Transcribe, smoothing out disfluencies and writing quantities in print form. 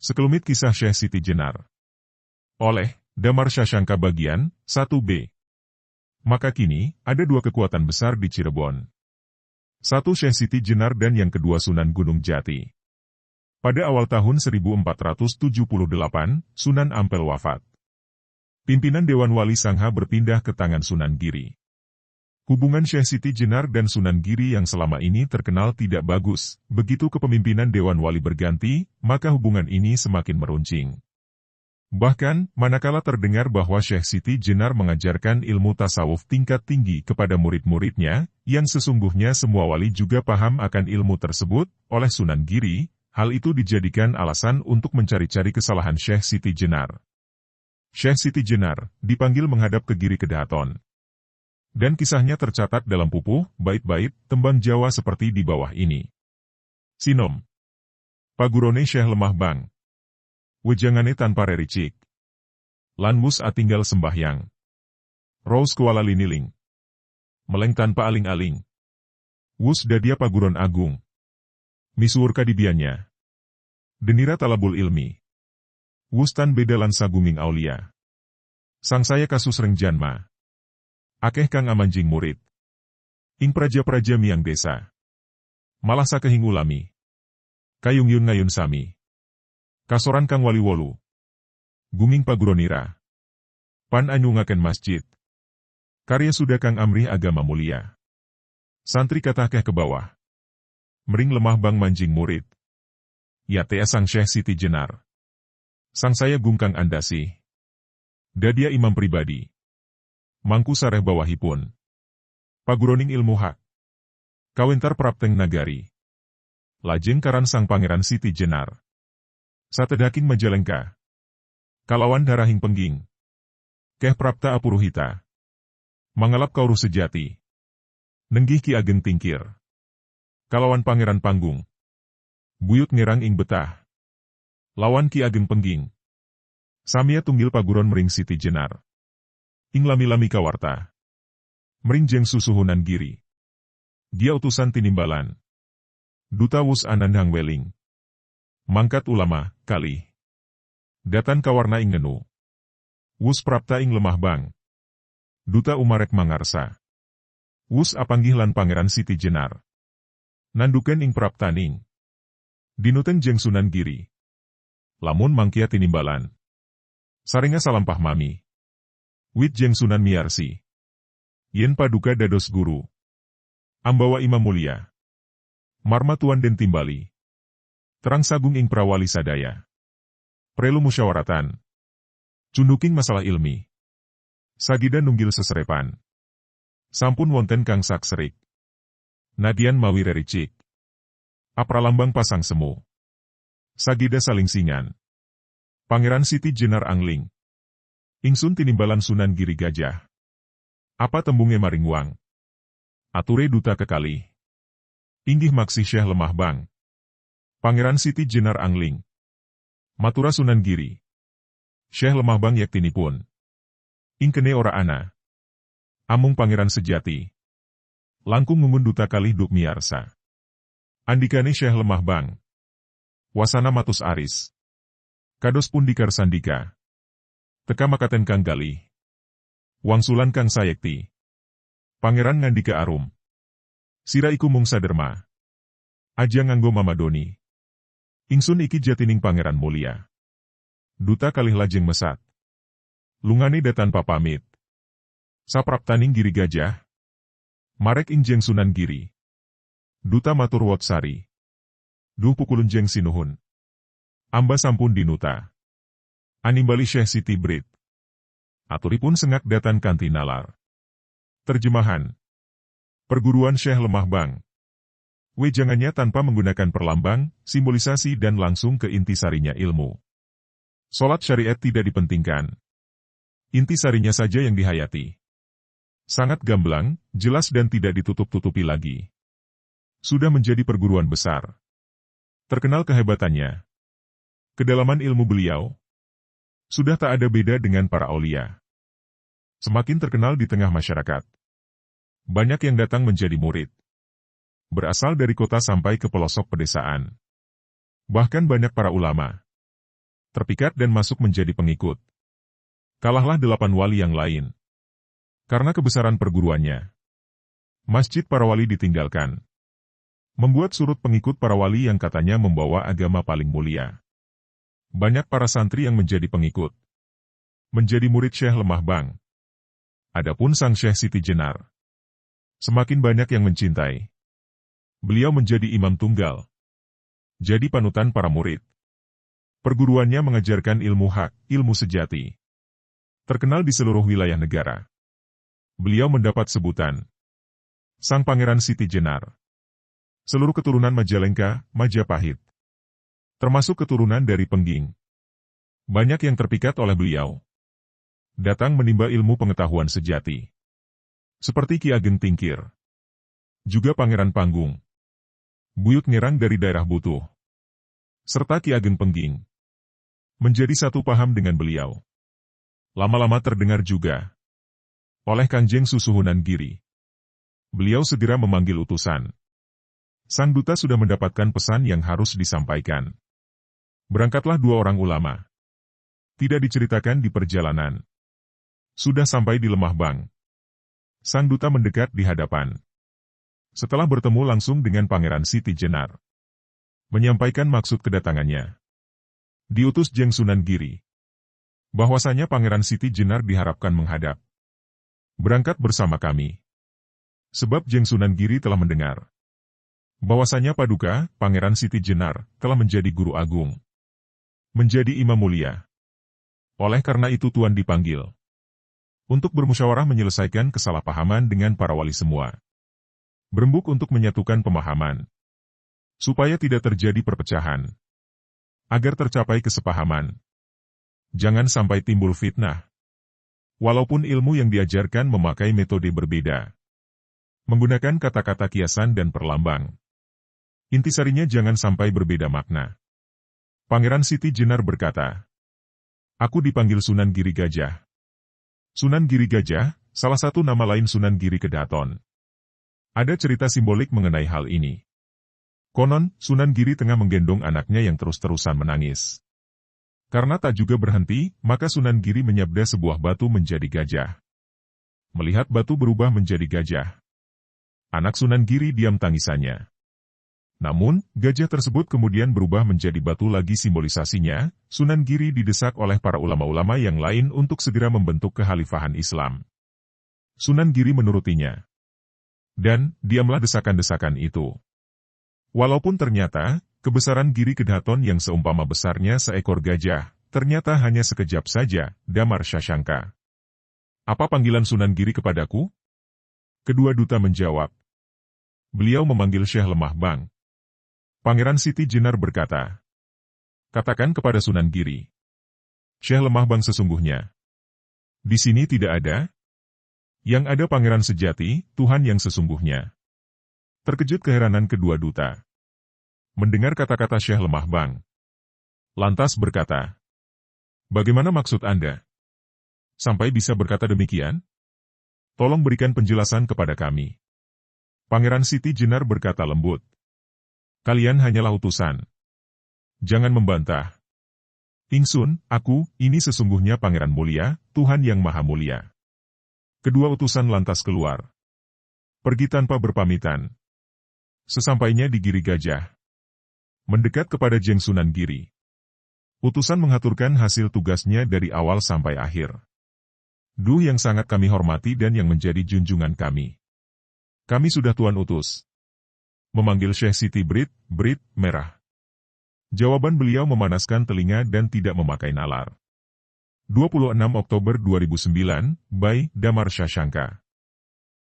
Sekelumit kisah Syekh Siti Jenar. Oleh Damar Syasangka bagian 1b. Maka kini, ada dua kekuatan besar di Cirebon. Satu Syekh Siti Jenar dan yang kedua Sunan Gunung Jati. Pada awal tahun 1478, Sunan Ampel wafat. Pimpinan Dewan Wali Sangha berpindah ke tangan Sunan Giri. Hubungan Syekh Siti Jenar dan Sunan Giri yang selama ini terkenal tidak bagus, begitu kepemimpinan Dewan Wali berganti, maka hubungan ini semakin meruncing. Bahkan, manakala terdengar bahwa Syekh Siti Jenar mengajarkan ilmu tasawuf tingkat tinggi kepada murid-muridnya, yang sesungguhnya semua wali juga paham akan ilmu tersebut, oleh Sunan Giri, hal itu dijadikan alasan untuk mencari-cari kesalahan Syekh Siti Jenar. Syekh Siti Jenar dipanggil menghadap ke Giri Kedaton. Dan kisahnya tercatat dalam pupuh, bait-bait, tembang Jawa seperti di bawah ini. Sinom. Pagurone Syekh lemah bang. Wejangane tanpa rericik. Lanmus atinggal sembahyang. Rous kuala liniling. Meleng tanpa aling-aling. Wus dadia paguron agung. Misuwur kadibiannya. Denira talabul ilmi. Wus tan bedalan saguming aulia. Sang saya kasus rengjanma. Akeh kang amanjing murid. Ing praja-praja miang desa. Malah sakehing ulami. Kayung yun ngayun sami. Kasoran kang wali wolu. Guming paguronira. Pan anyungaken masjid. Karya sudah kang amrih agama mulia. Santri katakeh ke bawah. Mering lemah bang manjing murid. Ya tea sang Syekh Siti Jenar. Sang saya gungkang andasi. Dadia imam pribadi. Mangku sareh bawahipun. Paguroning ilmu hak. Kawentar prapteng nagari. Lajeng karan sang Pangeran Siti Jenar. Satedaking Majalengka. Kalawan darahing pengging. Keh prapta apuruhita. Mangalap kauru sejati. Nenggih Ki Ageng Tingkir. Kalawan Pangeran Panggung. Buyut ngerang ing betah. Lawan Ki Ageng Pengging. Samia tunggil paguron mering Siti Jenar. Ing lami-lami kawarta. Meringjeng susuhunan Giri. Dia utusan tinimbalan. Duta wus anandang weling. Mangkat ulama, kali. Datan kawarna ing ngenu. Wus prapta ing lemah bang. Duta umarek mangarsa. Wus apanggilan Pangeran Siti Jenar. Nanduken ing praptaning. Dinuten jeng Sunan Giri. Lamun mangkia tinimbalan. Sarenga salampah mami. Wit jeng Sunan Miarsi. Yen paduka dados guru. Ambawa imam mulia. Marma tuan den timbali. Terang sagung ing prawali sadaya. Prelu musyawaratan. Cunduking masalah ilmi. Sagida nunggil seserepan. Sampun wonten kang sakserik. Nadian mawi rericik. Apralambang pasang semu. Sagida saling singan. Pangeran Siti Jenar angling. Ingsun tinimbalan Sunan Giri Gajah. Apa tembunge maring wang? Ature duta kekali. Inggih maksih Syekh lemah bang. Pangeran Siti Jenar angling. Matura Sunan Giri. Syekh lemah bang yaktinipun. Ing kene ora ana. Amung pangeran sejati. Langkung ngungun duta kali duk miarsa. Andikane Syekh lemah bang. Wasana matus aris. Kados pun dikar sandika. Teka makaten kang galih. Wangsulan kang sayekti. Pangeran ngandika arum. Sira iku mung saderma. Aja nganggo mamadoni. Ingsun iki jatining pangeran mulia. Duta kalih lajeng mesat. Lungane datan papamit. Sapraptaning Giri Gajah. Marek injeng Sunan Giri. Duta matur wotsari. Duh pukulun jeng sinuhun. Amba sampun dinuta. Animbali Syekh Siti Brit. Aturipun sengak datan kanti nalar. Terjemahan. Perguruan Syekh lemah bang. Wejangannya tanpa menggunakan perlambang, simbolisasi dan langsung ke intisarinya ilmu. Solat syariat tidak dipentingkan. Intisarinya saja yang dihayati. Sangat gamblang, jelas dan tidak ditutup-tutupi lagi. Sudah menjadi perguruan besar. Terkenal kehebatannya. Kedalaman ilmu beliau. Sudah tak ada beda dengan para aulia. Semakin terkenal di tengah masyarakat. Banyak yang datang menjadi murid. Berasal dari kota sampai ke pelosok pedesaan. Bahkan banyak para ulama. terpikat dan masuk menjadi pengikut. Kalahlah 8 wali yang lain. Karena kebesaran perguruannya, masjid para wali ditinggalkan. Membuat surut pengikut para wali yang katanya membawa agama paling mulia. Banyak para santri yang menjadi pengikut. Menjadi murid Syekh Lemah Bang. Adapun sang Syekh Siti Jenar, semakin banyak yang mencintai. Beliau menjadi imam tunggal. Jadi panutan para murid. Perguruannya mengajarkan ilmu hak, ilmu sejati. Terkenal di seluruh wilayah negara. Beliau mendapat sebutan Sang Pangeran Siti Jenar. Seluruh keturunan Majalengka, Majapahit, termasuk keturunan dari Pengging, banyak yang terpikat oleh beliau. Datang menimba ilmu pengetahuan sejati. Seperti Ki Ageng Tingkir. Juga Pangeran Panggung. Buyut Ngerang dari daerah Butuh. Serta Ki Ageng Pengging. Menjadi satu paham dengan beliau. Lama-lama terdengar juga oleh Kanjeng Susuhunan Giri. Beliau segera memanggil utusan. Sang duta sudah mendapatkan pesan yang harus disampaikan. Berangkatlah 2 orang ulama. Tidak diceritakan di perjalanan. Sudah sampai di Lemah Bang. Sang duta mendekat di hadapan. Setelah bertemu langsung dengan Pangeran Siti Jenar, menyampaikan maksud kedatangannya. Diutus Jeng Sunan Giri. Bahwasanya Pangeran Siti Jenar diharapkan menghadap. Berangkat bersama kami. Sebab Jeng Sunan Giri telah mendengar bahwasanya Paduka, Pangeran Siti Jenar, telah menjadi guru agung. Menjadi imam mulia. Oleh karena itu Tuan dipanggil. Untuk bermusyawarah menyelesaikan kesalahpahaman dengan para wali semua. Berembuk untuk menyatukan pemahaman. Supaya tidak terjadi perpecahan. Agar tercapai kesepahaman. Jangan sampai timbul fitnah. Walaupun ilmu yang diajarkan memakai metode berbeda. Menggunakan kata-kata kiasan dan perlambang. Intisarinya jangan sampai berbeda makna. Pangeran Siti Jenar berkata, "Aku dipanggil Sunan Giri Gajah." Sunan Giri Gajah, salah satu nama lain Sunan Giri Kedaton. Ada cerita simbolik mengenai hal ini. Konon, Sunan Giri tengah menggendong anaknya yang terus-terusan menangis. Karena tak juga berhenti, maka Sunan Giri menyabda sebuah batu menjadi gajah. Melihat batu berubah menjadi gajah, anak Sunan Giri diam tangisannya. Namun, gajah tersebut kemudian berubah menjadi batu lagi simbolisasinya. Sunan Giri didesak oleh para ulama-ulama yang lain untuk segera membentuk kekhalifahan Islam. Sunan Giri menurutinya. Dan, diamlah desakan-desakan itu. Walaupun ternyata, kebesaran Giri Kedaton yang seumpama besarnya seekor gajah, ternyata hanya sekejap saja, damar Shashanka. Apa panggilan Sunan Giri kepadaku? Kedua duta menjawab. Beliau memanggil Syekh Lemah Bang. Pangeran Siti Jenar berkata, "Katakan kepada Sunan Giri, Syekh Lemah Bang sesungguhnya. Di sini tidak ada. Yang ada Pangeran sejati, Tuhan yang sesungguhnya." Terkejut keheranan kedua duta. Mendengar kata-kata Syekh Lemah Bang. Lantas berkata, "Bagaimana maksud Anda? Sampai bisa berkata demikian? Tolong berikan penjelasan kepada kami." Pangeran Siti Jenar berkata lembut, "Kalian hanyalah utusan. Jangan membantah. Ingsun, aku, ini sesungguhnya Pangeran Mulia, Tuhan yang Maha Mulia." Kedua utusan lantas keluar. Pergi tanpa berpamitan. Sesampainya di Giri Gajah, mendekat kepada Jeng Sunan Giri. Utusan mengaturkan hasil tugasnya dari awal sampai akhir. Duh yang sangat kami hormati dan yang menjadi junjungan kami. Kami sudah Tuan utus. Memanggil Syekh Siti Brit merah. Jawaban beliau memanaskan telinga dan tidak memakai nalar. 26 Oktober 2009, by Damar Shashanka.